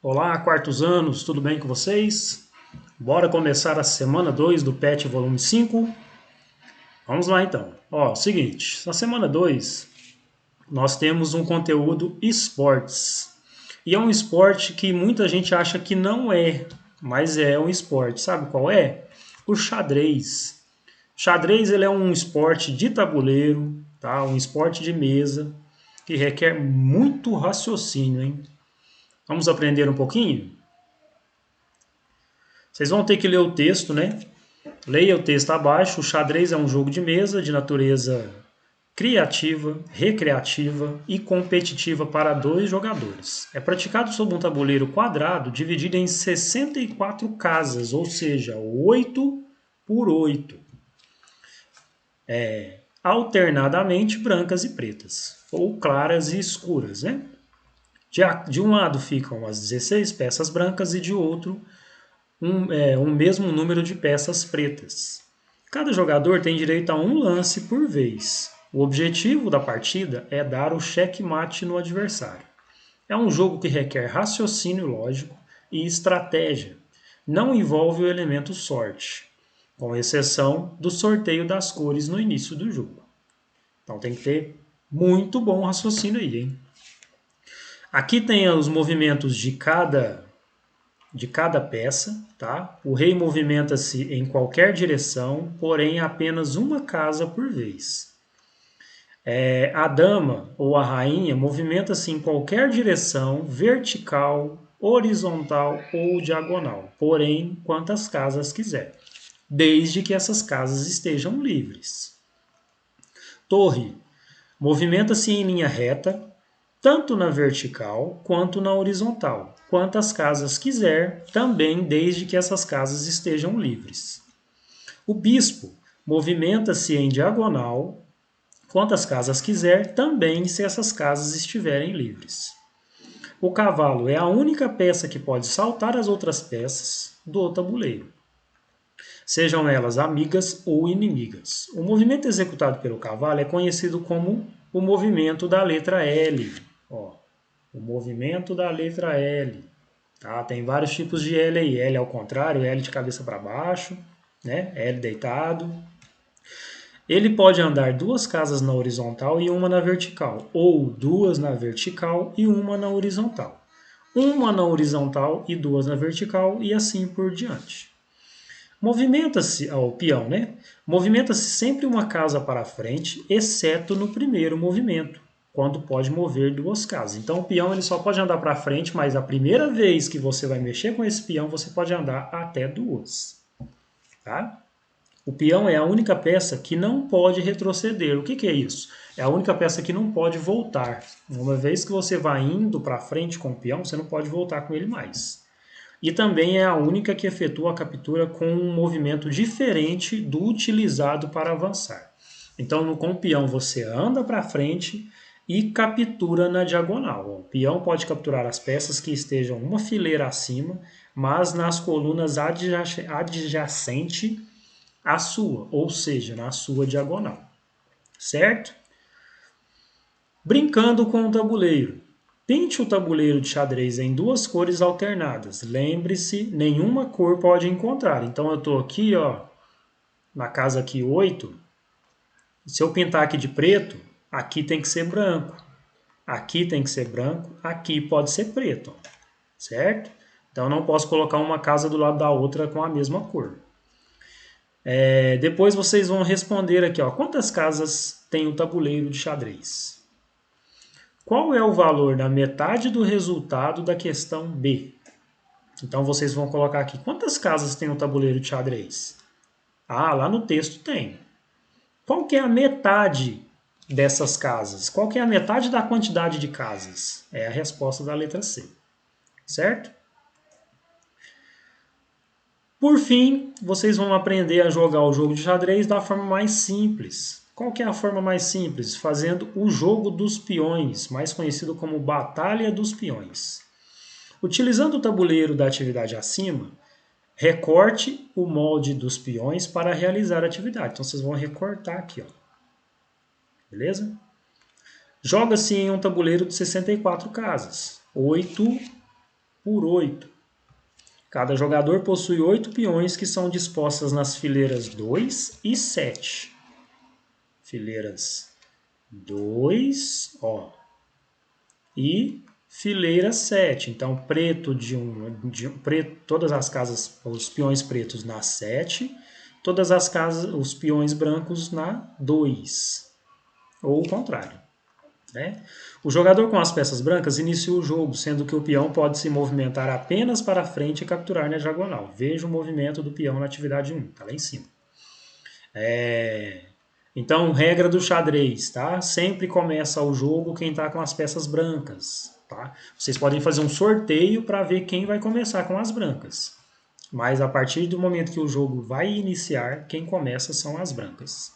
Olá, quartos anos, tudo bem com vocês? Bora começar a semana 2 do PET volume 5? Vamos lá então. Seguinte, na semana 2 nós temos um conteúdo esportes. E é um esporte que muita gente acha que não é, mas é um esporte. Sabe qual é? O xadrez. Xadrez ele é um esporte de tabuleiro, tá? Um esporte de mesa que requer muito raciocínio, hein? Vamos aprender um pouquinho? Vocês vão ter que ler o texto, né? Leia o texto abaixo. O xadrez é um jogo de mesa de natureza criativa, recreativa e competitiva para dois jogadores. É praticado sobre um tabuleiro quadrado dividido em 64 casas, ou seja, 8 por 8, alternadamente brancas e pretas, ou claras e escuras, né? De um lado ficam as 16 peças brancas e de outro um mesmo número de peças pretas. Cada jogador tem direito a um lance por vez. O objetivo da partida é dar o checkmate no adversário. É um jogo que requer raciocínio lógico e estratégia. Não envolve o elemento sorte, com exceção do sorteio das cores no início do jogo. Então tem que ter muito bom raciocínio aí, hein? Aqui tem os movimentos de cada peça, tá? O rei movimenta-se em qualquer direção, porém apenas uma casa por vez. A dama ou a rainha movimenta-se em qualquer direção, vertical, horizontal ou diagonal, porém quantas casas quiser, desde que essas casas estejam livres. Torre movimenta-se em linha reta, tanto na vertical quanto na horizontal, quantas casas quiser, também desde que essas casas estejam livres. O bispo movimenta-se em diagonal, quantas casas quiser, também se essas casas estiverem livres. O cavalo é a única peça que pode saltar as outras peças do tabuleiro, sejam elas amigas ou inimigas. O movimento executado pelo cavalo é conhecido como o movimento da letra L. O movimento da letra L. Tá? Tem vários tipos de L aí. L ao contrário, L de cabeça para baixo, né? L deitado. Ele pode andar duas casas na horizontal e uma na vertical, ou duas na vertical e uma na horizontal. Uma na horizontal e duas na vertical, e assim por diante. Movimenta-se, o peão, né? Movimenta-se sempre uma casa para frente, exceto no primeiro movimento, quando pode mover duas casas. Então o peão ele só pode andar para frente, mas a primeira vez que você vai mexer com esse peão, você pode andar até duas. Tá? O peão é a única peça que não pode retroceder. O que é isso? É a única peça que não pode voltar. Uma vez que você vai indo para frente com o peão, você não pode voltar com ele mais. E também é a única que efetua a captura com um movimento diferente do utilizado para avançar. Então, com o peão você anda para frente e captura na diagonal. O peão pode capturar as peças que estejam uma fileira acima, mas nas colunas adjacente à sua, ou seja, na sua diagonal. Certo? Brincando com o tabuleiro. Pinte o tabuleiro de xadrez em duas cores alternadas. Lembre-se, nenhuma cor pode encontrar. Então eu estou aqui, na casa aqui 8. Se eu pintar aqui de preto, aqui tem que ser branco. Aqui tem que ser branco, aqui pode ser preto, certo? Então eu não posso colocar uma casa do lado da outra com a mesma cor. Depois vocês vão responder aqui, quantas casas tem o tabuleiro de xadrez? Qual é o valor da metade do resultado da questão B? Então vocês vão colocar aqui, quantas casas tem o tabuleiro de xadrez? Lá no texto tem. Qual que é a metade dessas casas? Qual que é a metade da quantidade de casas? É a resposta da letra C. Certo? Por fim, vocês vão aprender a jogar o jogo de xadrez da forma mais simples. Qual que é a forma mais simples? Fazendo o jogo dos peões, mais conhecido como Batalha dos Peões. Utilizando o tabuleiro da atividade acima, recorte o molde dos peões para realizar a atividade. Então vocês vão recortar aqui, beleza? Joga-se em um tabuleiro de 64 casas, 8 por 8. Cada jogador possui 8 peões que são dispostas nas fileiras 2 e 7. Fileiras 2, ó, e fileira 7. Então, preto preto, todas as casas, os peões pretos na 7, todas as casas, os peões brancos na 2. Ou o contrário, né? O jogador com as peças brancas inicia o jogo, sendo que o peão pode se movimentar apenas para frente e capturar na diagonal. Veja o movimento do peão na atividade 1, tá lá em cima. Então, regra do xadrez, tá? Sempre começa o jogo quem está com as peças brancas, tá? Vocês podem fazer um sorteio para ver quem vai começar com as brancas. Mas a partir do momento que o jogo vai iniciar, quem começa são as brancas.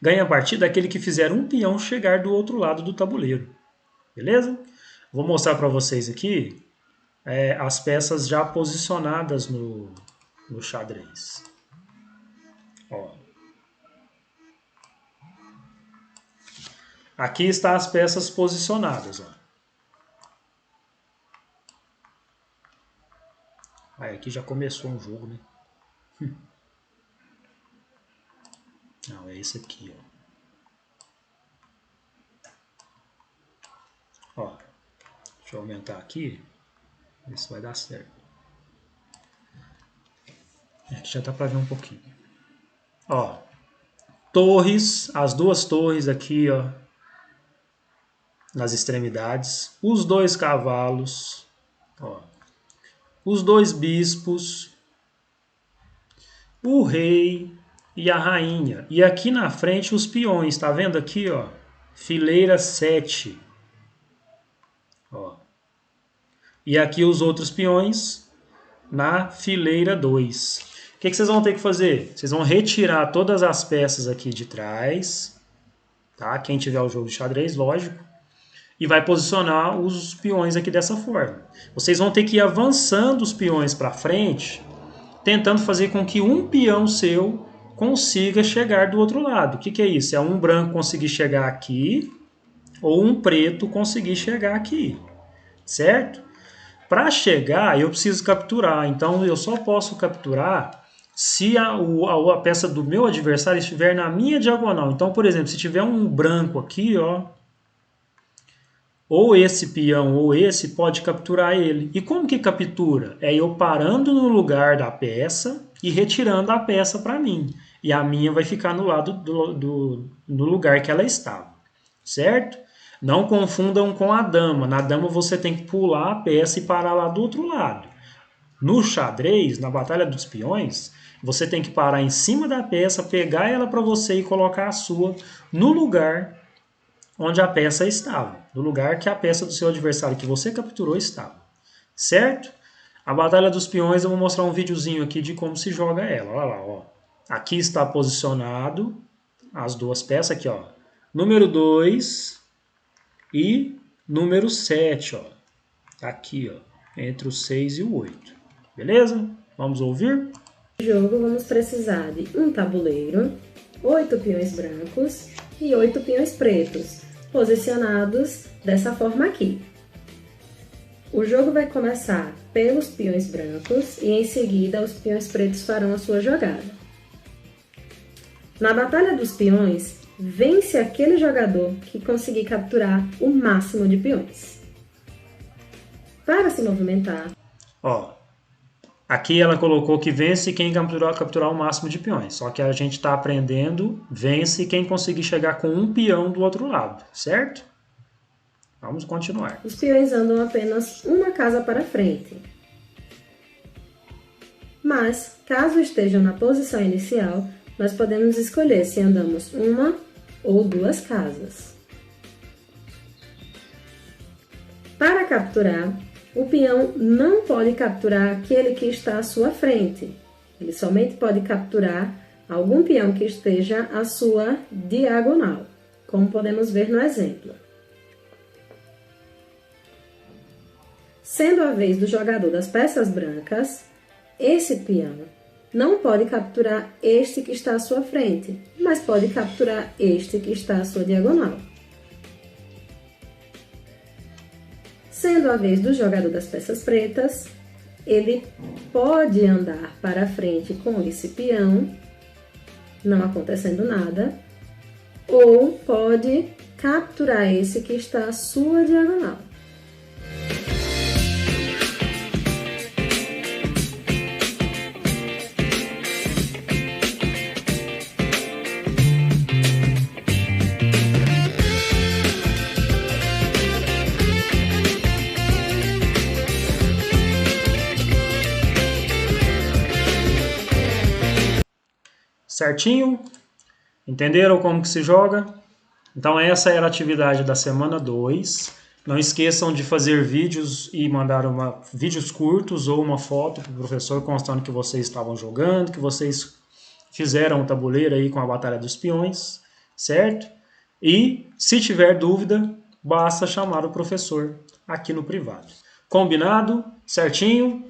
Ganha a partida aquele que fizer um peão chegar do outro lado do tabuleiro. Beleza? Vou mostrar para vocês aqui as peças já posicionadas no xadrez. Ó. Aqui estão as peças posicionadas. Ó. Aí, aqui já começou um jogo, né? Não, é esse aqui, ó. Ó, deixa eu aumentar aqui, ver se vai dar certo. Aqui já dá para ver um pouquinho. Ó, torres, as duas torres aqui, ó, nas extremidades, os dois cavalos, ó, os dois bispos, o rei e a rainha. E aqui na frente os peões, tá vendo aqui, ó? Fileira 7. Ó. E aqui os outros peões na fileira 2. O que vocês vão ter que fazer? Vocês vão retirar todas as peças aqui de trás, tá? Quem tiver o jogo de xadrez, lógico. E vai posicionar os peões aqui dessa forma. Vocês vão ter que ir avançando os peões para frente, tentando fazer com que um peão seu consiga chegar do outro lado. O que é isso? É um branco conseguir chegar aqui ou um preto conseguir chegar aqui, certo? Para chegar, eu preciso capturar. Então, eu só posso capturar se a peça do meu adversário estiver na minha diagonal. Então, por exemplo, se tiver um branco aqui, ó, ou esse peão ou esse pode capturar ele. E como que captura? É eu parando no lugar da peça e retirando a peça para mim. E a minha vai ficar no lado no lugar que ela estava, certo? Não confundam com a dama. Na dama você tem que pular a peça e parar lá do outro lado. No xadrez, na batalha dos peões, você tem que parar em cima da peça, pegar ela para você e colocar a sua no lugar onde a peça estava, no lugar que a peça do seu adversário que você capturou estava, certo? A batalha dos peões eu vou mostrar um videozinho aqui de como se joga ela, olha lá, ó. Aqui está posicionado as duas peças aqui, ó, número 2 e número 7, ó, aqui, ó, entre o 6 e o 8, beleza? Vamos ouvir? No jogo vamos precisar de um tabuleiro, 8 peões brancos e 8 peões pretos, posicionados dessa forma aqui. O jogo vai começar pelos peões brancos e em seguida os peões pretos farão a sua jogada. Na batalha dos peões, vence aquele jogador que conseguir capturar o máximo de peões. Para se movimentar... Ó, aqui ela colocou que vence quem capturar o máximo de peões. Só que a gente está aprendendo, vence quem conseguir chegar com um peão do outro lado, certo? Vamos continuar. Os peões andam apenas uma casa para frente. Mas, caso estejam na posição inicial, nós podemos escolher se andamos uma ou duas casas. Para capturar, o peão não pode capturar aquele que está à sua frente. Ele somente pode capturar algum peão que esteja à sua diagonal, como podemos ver no exemplo. Sendo a vez do jogador das peças brancas, esse peão não pode capturar este que está à sua frente, mas pode capturar este que está à sua diagonal. Sendo a vez do jogador das peças pretas, ele pode andar para frente com esse peão, não acontecendo nada, ou pode capturar esse que está à sua diagonal. Certinho? Entenderam como que se joga? Então essa era a atividade da semana 2. Não esqueçam de fazer vídeos e mandar vídeos curtos ou uma foto para o professor constando que vocês estavam jogando, que vocês fizeram o tabuleiro aí com a Batalha dos Peões, certo? E se tiver dúvida, basta chamar o professor aqui no privado. Combinado? Certinho?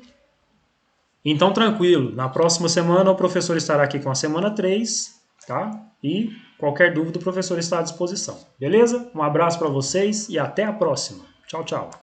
Então, tranquilo, na próxima semana o professor estará aqui com a semana 3, tá? E qualquer dúvida o professor está à disposição, beleza? Um abraço para vocês e até a próxima. Tchau, tchau.